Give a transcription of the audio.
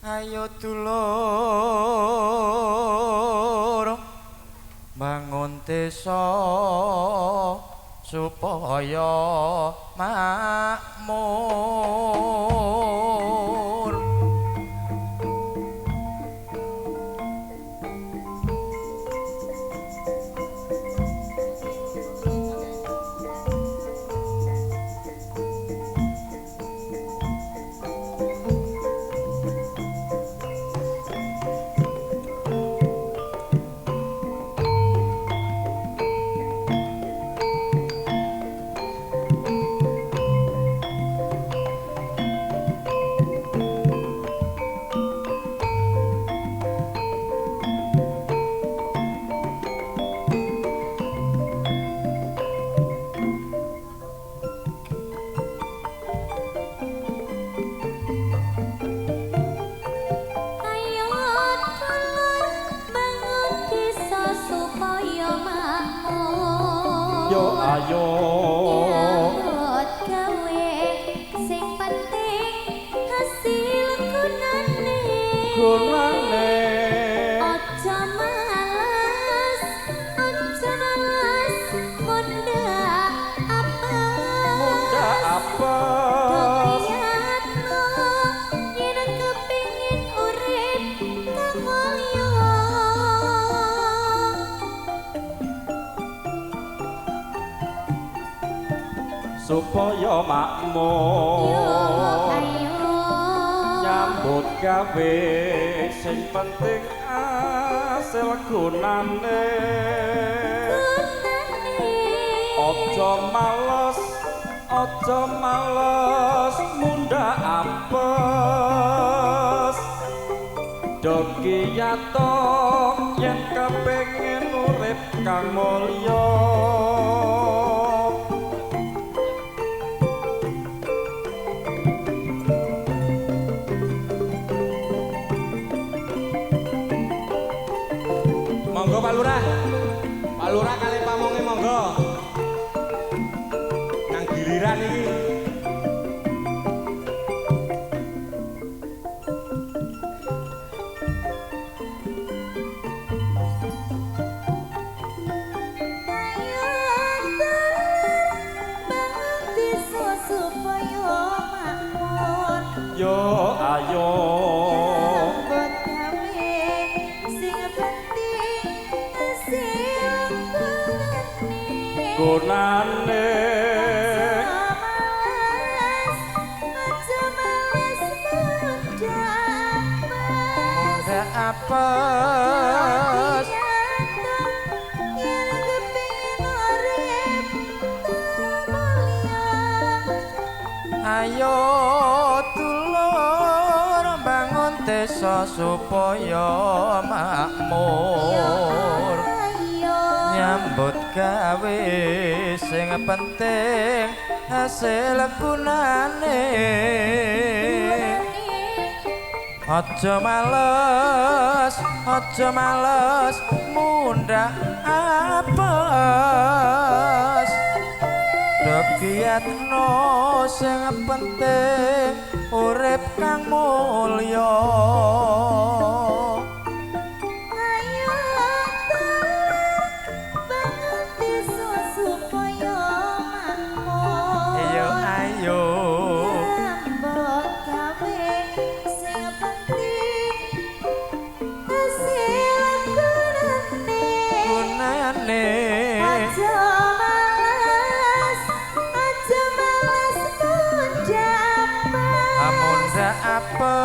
Ayo dulur bangun desa supaya makmur. Ayo nyambut gawe sing penting hasil gunane aja males munda apa dokiatno yen kepingin urip kang mulya supaya makmur nyambut gawe sing penting asil gunane aja males munda apes dokiyato yen kepengin urip kang mulya. Monggo Pak Lurah. Pak Lurah kali pamonge monggo. Nang giliran iki. Yo ayo gunane munda apes ayo dulur bangun desa supaya makmur nyambut gawe sing penting hasil gunane aja males munda apes dokiatno sing penting urip kang mulya. Apa